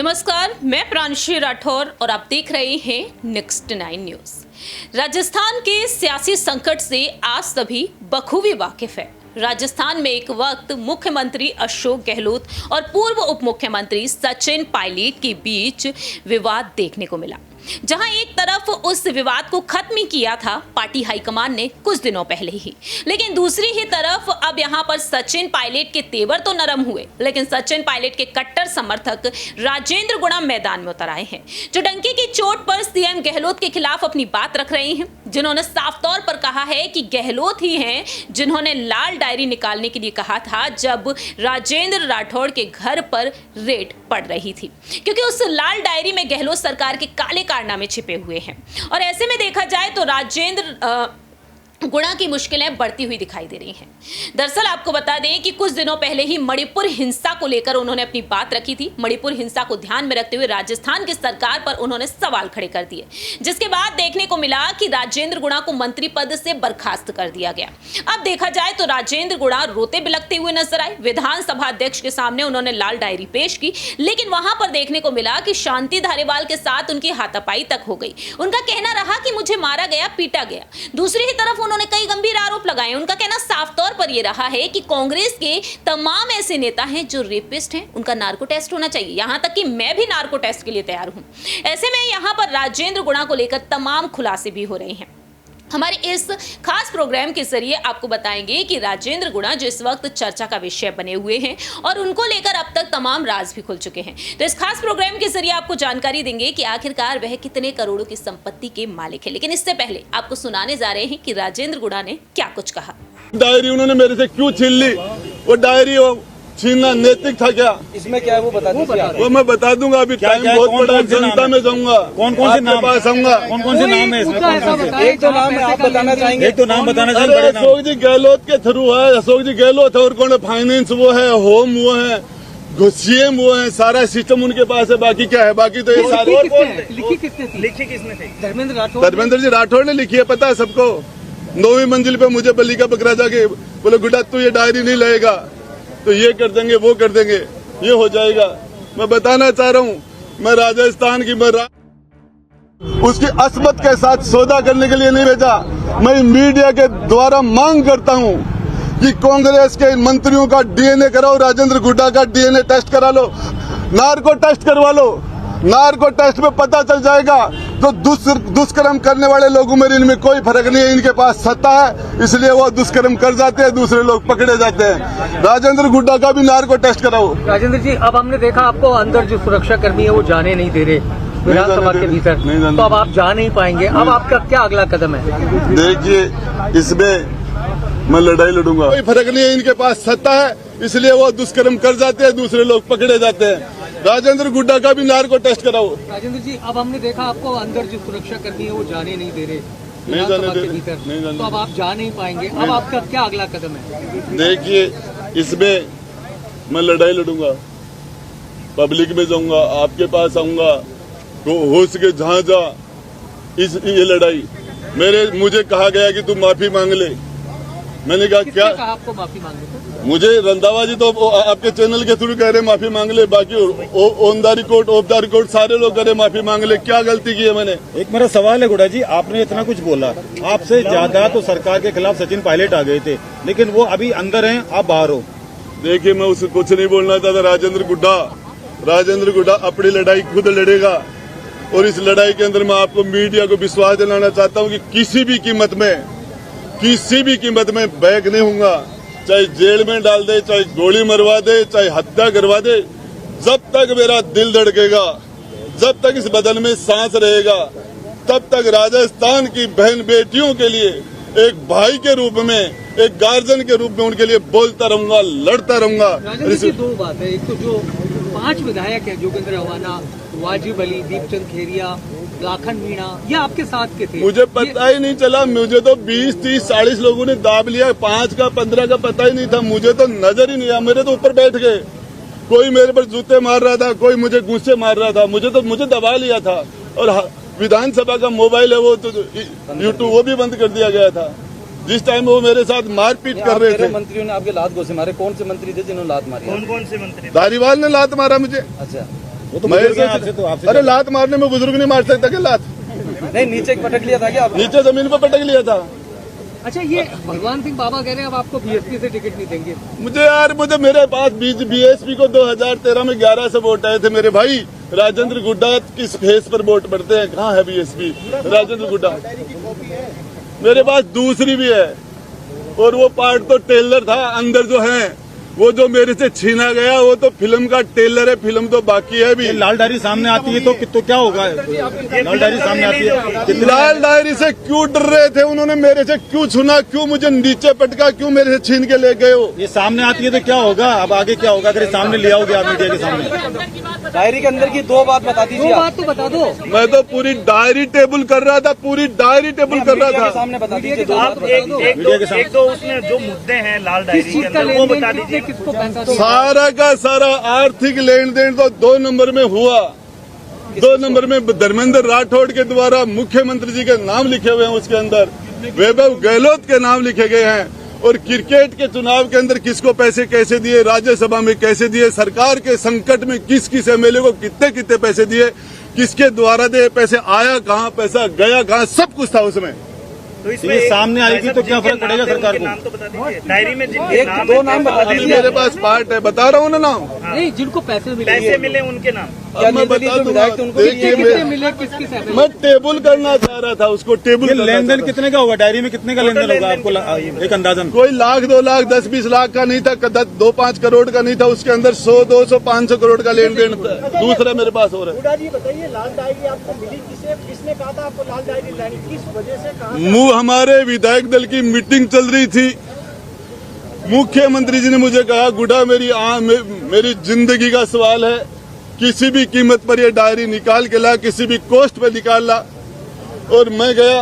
नमस्कार, मैं प्रांशी राठौर और आप देख रहे हैं नेक्स्ट 9 न्यूज। राजस्थान के सियासी संकट से आज सभी बखूबी वाकिफ है। राजस्थान में एक वक्त मुख्यमंत्री अशोक गहलोत और पूर्व उप मुख्यमंत्री सचिन पायलट के बीच विवाद देखने को मिला, जहां एक तरफ उस विवाद को खत्म किया था पार्टी हाईकमान ने कुछ दिनों पहले ही, लेकिन दूसरी ही तरफ अब यहां पर सचिन पायलट के तेवर तो नरम हुए, लेकिन सचिन पायलट के कट्टर समर्थक राजेंद्र गुणा मैदान में उतर आए हैं, जो डंके की चोट पर सीएम गहलोत के खिलाफ अपनी बात रख रहे हैं, जिन्होंने साफ तौर पर कहा है कि गहलोत ही हैं जिन्होंने लाल डायरी निकालने के लिए कहा था जब राजेंद्र राठौड़ के घर पर रेड पड़ रही थी, क्योंकि उस लाल डायरी में गहलोत सरकार के काले कारनामे छिपे हुए हैं। और ऐसे में देखा जाए तो राजेंद्र गुणा की मुश्किलें बढ़ती हुई दिखाई दे रही हैं। दरअसल आपको बता दें कि कुछ दिनों पहले ही मणिपुर हिंसा को लेकर उन्होंने अपनी बात रखी थी। मणिपुर हिंसा को ध्यान में रखते हुए राजस्थान की सरकार पर उन्होंने सवाल खड़े कर दिए, जिसके बाद देखने को मिला कि राजेंद्र गुणा को मंत्री पद से बर्खास्त कर दिया गया। अब देखा जाए तो राजेंद्र गुणा रोते बिलखते हुए नजर आए। विधानसभा अध्यक्ष के सामने उन्होंने लाल डायरी पेश की, लेकिन वहां पर देखने को मिला कि शांति धारीवाल के साथ उनकी हाथापाई तक हो गई। उनका कहना रहा कि मुझे मारा गया, पीटा गया। दूसरी ही तरफ उन्होंने कई गंभीर आरोप लगाए। उनका कहना साफ तौर पर यह रहा है कि कांग्रेस के तमाम ऐसे नेता हैं जो रेपिस्ट हैं, उनका नार्को टेस्ट होना चाहिए, यहां तक कि मैं भी नार्को टेस्ट के लिए तैयार हूं। ऐसे में यहां पर राजेंद्र गुणा को लेकर तमाम खुलासे भी हो रहे हैं। हमारे इस खास प्रोग्राम के जरिए आपको बताएंगे कि राजेंद्र गुणा जो इस वक्त चर्चा का विषय बने हुए हैं और उनको लेकर अब तक तमाम राज भी खुल चुके हैं। तो इस खास प्रोग्राम के जरिए आपको जानकारी देंगे कि आखिरकार वह कितने करोड़ों की संपत्ति के मालिक है। लेकिन इससे पहले आपको सुनाने जा रहे हैं कि राजेंद्र गुणा ने क्या कुछ कहा। डायरी उन्होंने मेरे से क्यों छीन ली? वो डायरी छीनना नैतिक था क्या? इसमें क्या है वो बता दीजिए। वो मैं बता दूंगा। अभी टाइम बहुत बड़ा, जनता में जाऊंगा, कौन कौन से नाम पास आऊंगा। कौन कौन से नाम है इसमें? एक तो नाम आप बताना चाहेंगे? एक तो नाम बताना अरे चाहिए। अशोक जी गहलोत के थ्रू है। अशोक जी गहलोत है और कौन? फाइनेंस वो है, होम वो है, सीएम वो है, सारा सिस्टम उनके पास है। बाकी क्या है? बाकी तो ये सारे लिखी किसने थी? धर्मेंद्र जी राठौड़ ने लिखी है, पता है सबको। 9वीं मंजिल पे मुझे बल्ली का बकरा जाके बोले गुड्डा तू ये डायरी नहीं लाएगा तो ये कर देंगे, वो कर देंगे, ये हो जाएगा। मैं बताना चाह रहा हूँ, मैं राजस्थान की उसकी असमत के साथ सौदा करने के लिए नहीं भेजा। मैं मीडिया के द्वारा मांग करता हूँ कि कांग्रेस के मंत्रियों का डीएनए कराओ, राजेंद्र गुड्डा का डीएनए टेस्ट करा लो, नार्को टेस्ट करवा लो। नार्को टेस्ट में पता चल जाएगा तो दुष्कर्म करने वाले लोगों में इनमें कोई फर्क नहीं है। इनके पास सत्ता है, इसलिए वो दुष्कर्म कर जाते हैं, दूसरे लोग पकड़े जाते हैं। राजेंद्र गुड्डा का भी नार्को टेस्ट कराओ। राजेंद्र जी, अब हमने देखा आपको अंदर जो सुरक्षा कर्मी है वो जाने नहीं दे रहे विधानसभा के भीतर, तो अब आप जा नहीं पाएंगे। अब आपका क्या अगला कदम है? देखिए, इसमें मैं लड़ाई लड़ूंगा। कोई फर्क नहीं है, इनके पास सत्ता है, इसलिए वो दुष्कर्म कर जाते हैं, दूसरे लोग पकड़े जाते हैं। राजेंद्र गुड्डा का भी नार्को टेस्ट कराओ। राजेंद्र जी, अब हमने देखा आपको अंदर जो सुरक्षा कर्मी है वो जाने नहीं दे रहे नहीं जाने दे रहे, तो अब आप जा नहीं पाएंगे। अब आपका क्या अगला कदम है? देखिए, इसमें मैं लड़ाई लड़ूंगा, पब्लिक में जाऊंगा, आपके पास आऊंगा, तो हो सके जहाँ जा ये लड़ाई। मुझे कहा गया कि तू माफी मांग ले। मैंने कहा क्या? आपको माफी मांगे? मुझे रंधावा जी तो आपके चैनल के थ्रू कह रहे माफी मांग ले, बाकी on the record, of the record सारे लोग कह रहे माफी मांग ले। क्या गलती की है मैंने? एक मेरा सवाल है गुड्डा जी, आपने इतना कुछ बोला, आपसे ज्यादा तो सरकार के खिलाफ सचिन पायलट आ गए थे, लेकिन वो अभी अंदर हैं, आप बाहर हो। देखिए, मैं उससे कुछ नहीं बोलना चाहता। राजेंद्र गुड्डा अपनी लड़ाई खुद लड़ेगा और इस लड़ाई के अंदर मैं आपको मीडिया को विश्वास दिलाना चाहता हूँ कि किसी भी कीमत में बैक नहीं होऊंगा। चाहे जेल में डाल दे, चाहे गोली मरवा दे, चाहे हत्या करवा दे, जब तक मेरा दिल धड़केगा, जब तक इस बदन में सांस रहेगा, तब तक राजस्थान की बहन बेटियों के लिए एक भाई के रूप में, एक गार्जियन के रूप में उनके लिए बोलता रहूंगा, लड़ता रहूंगा। दो बात है, एक तो जो 5 विधायक है, जोगेंद्र रवाना, वाजिब अली, दीपचंद खेरिया, लाखन मीणा, ये आपके साथ के थे। मुझे पता ही नहीं चला। मुझे तो 20, 30, 40 लोगों ने दाब लिया, 5 का 15 का पता ही नहीं था। मुझे तो नजर ही नहीं आया। मेरे तो ऊपर बैठ गए, कोई मेरे पर जूते मार रहा था, कोई मुझे गुस्से मार रहा था। मुझे दबा लिया था। और विधानसभा का मोबाइल है वो तो यूट्यूब वो भी बंद कर दिया गया था। जिस टाइम वो मेरे साथ मारपीट कर रहे थे। मंत्रियों ने आपके लात घोंसे मारे, कौन से मंत्री थे जिन्होंने लात मारी? कौन से मंत्री? धारीवाल ने लात मारा मुझे। अच्छा, वो तो मैं बुजुर्ग हैं आपसे, तो आपसे अरे लात मारने में बुजुर्ग नहीं मार सकता क्या लात? नहीं, नीचे पटक लिया था क्या आप? नीचे जमीन पर पटक लिया था। अच्छा, ये भगवान सिंह बाबा कह रहे हैं अब आपको बीएसपी से टिकट नहीं देंगे। मुझे मेरे पास बीएसपी को 2013 में 11 से वोट आए थे मेरे भाई। राजेंद्र गुड्डा किस फेस पर वोट पड़ते हैं? कहाँ है बीएसपी? राजेंद्र गुड्डा मेरे पास दूसरी भी है, और वो पार्ट तो टेलर था। अंदर जो है वो जो मेरे से छीना गया वो तो फिल्म का टेलर है, फिल्म तो बाकी है भी। ये लाल डायरी सामने आती है तो क्या होगा? लाल डायरी सामने आती है, लाल डायरी से क्यों डर रहे थे? उन्होंने मेरे से क्यों छुना? क्यों मुझे नीचे पटका? क्यों मेरे से छीन के ले गए हो? ये सामने आती है तो क्या होगा? अब आगे क्या होगा अगर ये सामने ले आओगे आप मीडिया के सामने? डायरी के अंदर की 2 बात बता दीजिए। 2 बात तो बता दो। मैं तो पूरी डायरी टेबल कर रहा था, पूरी डायरी टेबल कर रहा था। सामने बता दीजिए। एक दो उसमें जो मुद्दे हैं लाल डायरी के अंदर वो बता दीजिए। किसको पैसा? सारा का सारा आर्थिक लेन देन तो 2 नंबर में हुआ। 2 नंबर में धर्मेंद्र राठौड़ के द्वारा मुख्यमंत्री जी के नाम लिखे हुए हैं, उसके अंदर वैभव गहलोत के नाम लिखे गए हैं। और क्रिकेट के चुनाव के अंदर किसको पैसे कैसे दिए, राज्यसभा में कैसे दिए, सरकार के संकट में किस किस एमएलए को कितने कितने पैसे दिए, किसके द्वारा दिए पैसे, आया कहाँ, पैसा गया कहाँ, सब कुछ था उसमें। तो ये सामने आएगी तो क्या फर्क पड़ेगा सरकार को? नाम तो बता दीजिए। डायरी में एक दो नाम बता अभी दीजिए। मेरे पास पार्ट है, बता रहा हूँ ना नाम। नहीं, जिनको पैसे मिले उनके नाम। अब मैं बता दूंगा। देखिए मिले किस मैं टेबल करना चाह रहा था, उसको टेबल ये लेन देन कितने का होगा? डायरी में कितने का लेन देन होगा आपको एक अंदाजन? कोई लाख 2 लाख 10-20 लाख का नहीं था, 2-5 करोड़ का नहीं था, उसके अंदर 100-200 500 करोड़ का लेन देन दूसरा मेरे पास हो रहा है। हुड्डा जी बताइए, लाल डायरी आपको मिली किसने कहा था आपको लाल डायरी लानी, किस वजह से कहा? हमारे विधायक दल की मीटिंग चल रही थी, मुख्यमंत्री जी ने मुझे कहा गुड्डा मेरी जिंदगी का सवाल है, किसी भी कीमत पर ये डायरी निकाल के ला, किसी भी कॉस्ट पे निकाल ला। और मैं गया,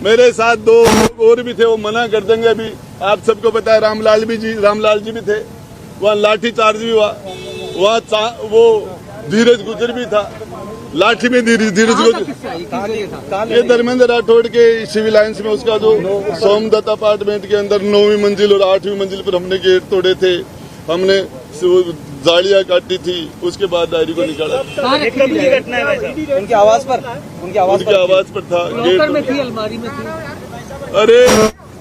मेरे साथ 2 लोग और भी थे, वो मना कर देंगे अभी, आप सबको पता है। रामलाल जी भी थे, वहाँ लाठी चार्ज भी हुआ, वहाँ वो धीरज गुजर भी था, लाठी में धीरज गुजर। ये धर्मेंद्र राठौड़ के सिविल लाइन्स में उसका जो सोमदत्त अपार्टमेंट के अंदर 9वीं मंजिल और 8वीं मंजिल पर हमने गेट तोड़े थे, हमने जालियां काटी थी, उसके बाद डायरी को निकाला। घटना है भाई साहब। उनकी आवाज पर था गेट में थी, अलमारी में थी। अरे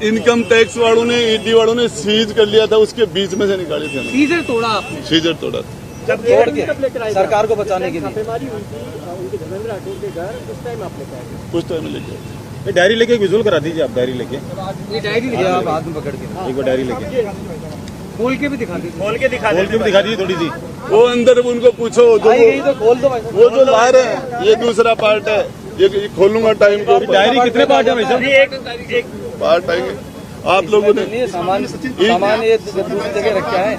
इनकम टैक्स वालों ने, ईडी वालों ने सीज कर लिया था, उसके बीच में से निकाले थे। सीजर तोड़ा आपने? सीजर तोड़ा था, जब तोड़ के सरकार को बचाने के लिए छापेमारी हुई थी उनके धर्मेंद्र राठौड़ के घर, उस टाइम आपने क्या? कुछ टाइम लेके डायरी लेके विजुअल करा दीजिए आप। डायरी लेके ये डायरी लिया आप हाथ में पकड़ के, एक बार डायरी लेके खोल के भी दिखा दीजिए। खोल के दिखा दीजिए थोड़ी सी। वो अंदर उनको पूछो, तो खोल दो। वो जो ला रहे हैं ये दूसरा पार्ट है, ये खोलूंगा टाइम को। डायरी कितने पार्ट है भाई साहब? एक पार्ट आएंगे आप लोगों ने। सामान ये दूसरी जगह रखा है।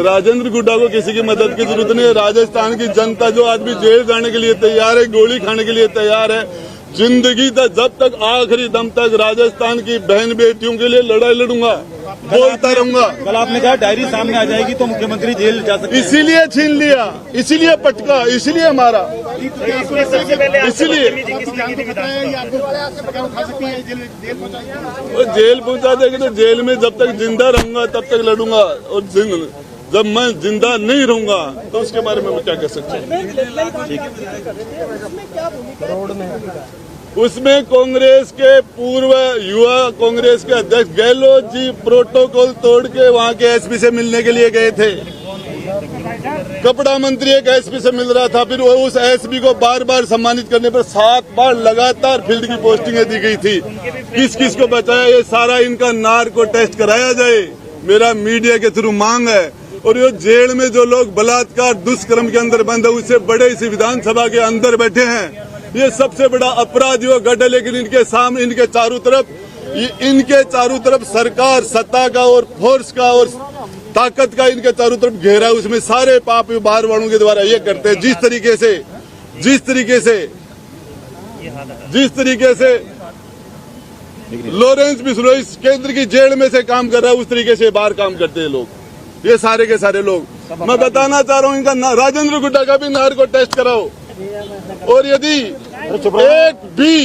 राजेंद्र गुड्डा को किसी की मदद की जरूरत नहीं है। राजस्थान की जनता जो आदमी जेल जाने के लिए तैयार है, गोली खाने के लिए तैयार है, जिंदगी तक जब तक आखिरी दम तक राजस्थान की बहन बेटियों के लिए लड़ाई लड़ूंगा, बोलता रहूंगा। कल आपने कहा डायरी सामने आ जाएगी तो मुख्यमंत्री जेल जा सकते हैं। इसीलिए छीन लिया, इसीलिए पटका, इसीलिए मारा, सबसे पहले इसीलिए वो जेल पहुंचा देंगे। तो जेल में जब तक जिंदा रहूंगा तब तक लड़ूंगा, और जब मैं जिंदा नहीं रहूंगा तो उसके बारे में मैं क्या कह सकता हूँ। उसमें कांग्रेस के पूर्व युवा कांग्रेस के अध्यक्ष गहलोत जी प्रोटोकॉल तोड़ के वहाँ के एसपी से मिलने के लिए गए थे। कपड़ा मंत्री एक एसपी से मिल रहा था, फिर वो उस एसपी को बार बार सम्मानित करने पर 7 बार लगातार फील्ड की पोस्टिंगें दी गई थी। किस किस को बचाया, ये सारा इनका नार्को टेस्ट कराया जाए, मेरा मीडिया के थ्रू मांग है। और ये जेल में जो लोग बलात्कार दुष्कर्म के अंदर बंद है, उससे बड़े इस विधानसभा के अंदर बैठे हैं, ये सबसे बड़ा अपराधी वो गड्ढा। लेकिन इनके सामने, इनके चारों तरफ सरकार, सत्ता का और फोर्स का और ताकत का इनके चारों तरफ घेरा, उसमें सारे पाप बाहर वालों के द्वारा ये करते हैं। जिस तरीके से लॉरेंस बिश्नोई केंद्र की जेल में से काम कर रहा है, उस तरीके से बाहर काम करते हैं लोग, ये सारे के सारे लोग। मैं बताना चाह रहा हूँ, इनका राजेंद्र गुड्डा का भी नार्को टेस्ट कराओ। और यदि एक भी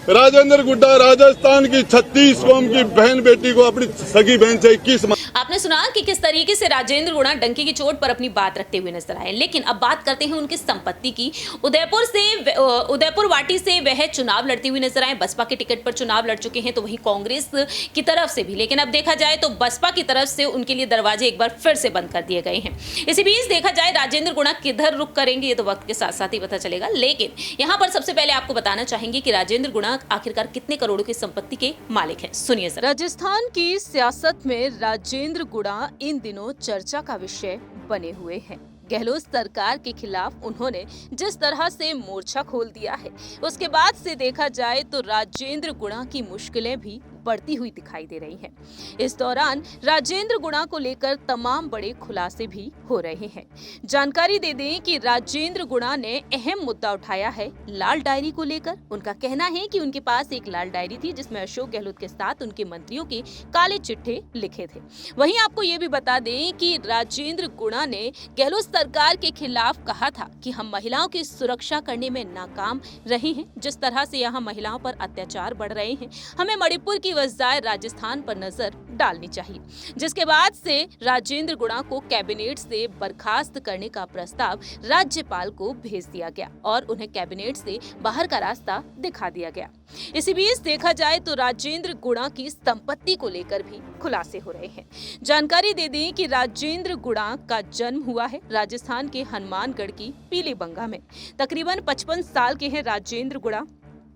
राजेंद्र गुड्डा राजस्थान की 36 कौम की बहन बेटी को अपनी सगी बहन से 21 आपने सुना कि किस तरीके से राजेंद्र गुणा डंके की चोट पर अपनी बात रखते हुए नजर आए, लेकिन अब बात करते हैं उनकी संपत्ति की। उदयपुर वाटी से वह चुनाव लड़ती हुई नजर आए। बसपा के टिकट पर चुनाव लड़ चुके हैं, तो वहीं कांग्रेस की तरफ से भी, लेकिन अब देखा जाए तो बसपा की तरफ से उनके लिए दरवाजे एक बार फिर से बंद कर दिए गए हैं। इसी बीच देखा जाए राजेंद्र गुणा किधर रुख करेंगे ये तो वक्त के साथ साथ ही पता चलेगा, लेकिन यहाँ पर सबसे पहले आपको बताना चाहेंगे कि राजेंद्र गुणा आखिरकार कितने करोड़ों की संपत्ति के मालिक हैं। सुनिए जरा। राजस्थान की सियासत में राजेंद्र गुणा इन दिनों चर्चा का विषय बने हुए हैं। गहलोत सरकार के खिलाफ उन्होंने जिस तरह से मोर्चा खोल दिया है, उसके बाद से देखा जाए तो राजेंद्र गुणा की मुश्किलें भी बढ़ती हुई दिखाई दे रही हैं। इस दौरान राजेंद्र गुणा को लेकर तमाम बड़े खुलासे भी हो रहे हैं। जानकारी दे दें कि राजेंद्र गुणा ने अहम मुद्दा उठाया है लाल डायरी को लेकर। उनका कहना है कि उनके पास एक लाल डायरी थी जिसमें अशोक गहलोत के साथ उनके मंत्रियों के काले चिट्ठे लिखे थे। वहीं आपको ये भी बता दें कि राजेंद्र गुणा ने गहलोत सरकार के खिलाफ कहा था कि हम महिलाओं की सुरक्षा करने में नाकाम रहे हैं। जिस तरह से यहाँ महिलाओं पर अत्याचार बढ़ रहे हैं, हमें मणिपुर की वजह राजस्थान पर नजर डालनी चाहिए। जिसके बाद से राजेंद्र गुणा को कैबिनेट से बर्खास्त करने का प्रस्ताव राज्यपाल को भेज दिया गया और उन्हें कैबिनेट से बाहर का रास्ता दिखा दिया गया। इसी बीच देखा जाए तो राजेंद्र गुणा की संपत्ति को लेकर भी खुलासे हो रहे हैं। जानकारी दे दें कि राजेंद्र गुणा का जन्म हुआ है राजस्थान के हनुमानगढ़ की पीलीबंगा में। तकरीबन 55 साल के हैं राजेंद्र गुणा।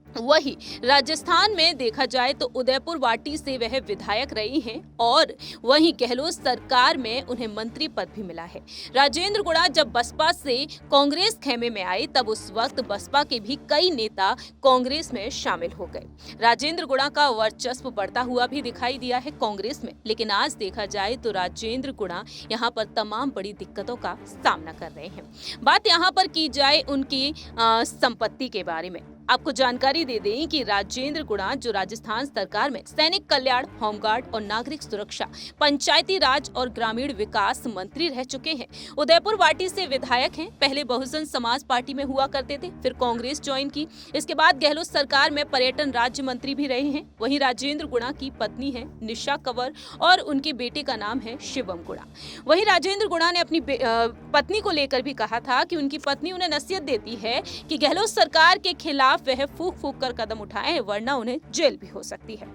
वही राजस्थान में देखा जाए तो उदयपुर वाटी से वह विधायक रही हैं और वहीं गहलोत सरकार में उन्हें मंत्री पद भी मिला है। राजेंद्र गुणा जब बसपा से कांग्रेस खेमे में आए तब उस वक्त बसपा के भी कई नेता कांग्रेस में शामिल हो गए। राजेंद्र गुणा का वर्चस्व बढ़ता हुआ भी दिखाई दिया है कांग्रेस में, लेकिन आज देखा जाए तो राजेंद्र गुणा यहाँ पर तमाम बड़ी दिक्कतों का सामना कर रहे हैं। बात यहाँ पर की जाए उनकी संपत्ति के बारे में, आपको जानकारी दे दें कि राजेंद्र गुणा जो राजस्थान सरकार में सैनिक कल्याण, होमगार्ड और नागरिक सुरक्षा, पंचायती राज और ग्रामीण विकास मंत्री रह चुके हैं। उदयपुर वाटी से विधायक हैं। पहले बहुजन समाज पार्टी में हुआ करते थे, फिर कांग्रेस ज्वाइन की। इसके बाद गहलोत सरकार में पर्यटन राज्य मंत्री भी रहे हैं। वहीं राजेंद्र गुणा की पत्नी है निशा कंवर और उनके बेटे का नाम है शिवम गुणा। वहीं राजेंद्र गुणा ने अपनी पत्नी को लेकर भी कहा था कि उनकी पत्नी उन्हें नसीहत देती है कि गहलोत सरकार के खिलाफ वह फूंक फूंक कर कदम उठाएं, वरना उन्हें जेल भी हो सकती है।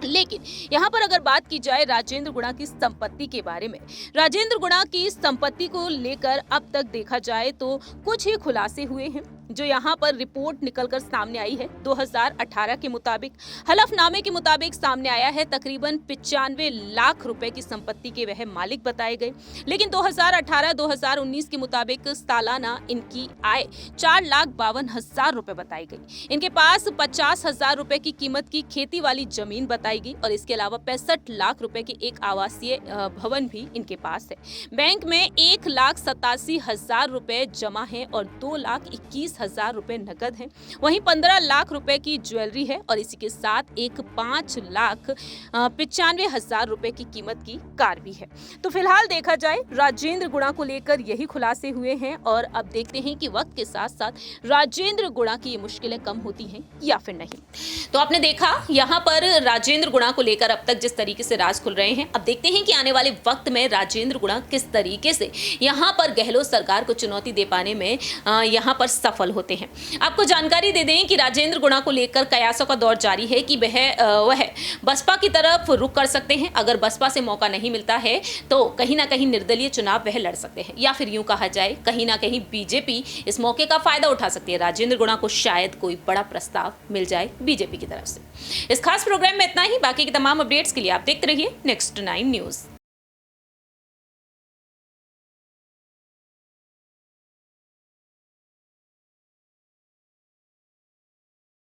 लेकिन यहाँ पर अगर बात की जाए राजेंद्र गुणा की संपत्ति के बारे में, राजेंद्र गुणा की संपत्ति को लेकर अब तक देखा जाए तो कुछ ही खुलासे हुए हैं जो यहाँ पर रिपोर्ट निकलकर सामने आई है। 2018 के मुताबिक, हलफनामे के मुताबिक सामने आया है तकरीबन 95 लाख रुपए की संपत्ति के वह मालिक बताए गए। लेकिन 2018-2019 के मुताबिक सालाना इनकी आय 4,52,000 रुपए बताई गई। इनके पास 50,000 रुपए की कीमत की खेती वाली जमीन बताई गई और इसके अलावा 65 लाख रुपए के एक आवासीय भवन भी इनके पास है। बैंक में 1,87,000 रुपए जमा है और 2,21,000 रुपए नकद हैं। वहीं 15 लाख रुपए की ज्वेलरी है और इसी के साथ एक 5,95,000 रुपए की कीमत की कार भी है। तो फिलहाल देखा जाए राजेंद्र गुणा को लेकर यही खुलासे हुए हैं और अब देखते हैं कि वक्त के साथ साथ राजेंद्र गुणा की ये मुश्किलें कम होती हैं या फिर नहीं। तो आपने देखा यहाँ पर राजेंद्र गुणा को लेकर अब तक जिस तरीके से राज खुल रहे हैं, अब देखते हैं कि आने वाले वक्त में राजेंद्र गुणा किस तरीके से यहाँ पर गहलोत सरकार को चुनौती दे पाने में यहाँ पर सफल होते हैं। आपको जानकारी दे दें कि राजेंद्र गुणा को लेकर कयासों का दौर जारी है कि वह बसपा की तरफ रुख कर सकते हैं। अगर बसपा से मौका नहीं मिलता है तो कहीं ना कहीं निर्दलीय चुनाव वह लड़ सकते हैं, या फिर यूं कहा जाए कहीं ना कहीं बीजेपी इस मौके का फायदा उठा सकती है। राजेंद्र गुणा को शायद कोई बड़ा प्रस्ताव मिल जाए बीजेपी की तरफ से। इस खास प्रोग्राम में इतना ही। बाकी की तमाम अपडेट्स के लिए आप देखते रहिए Next 9 न्यूज।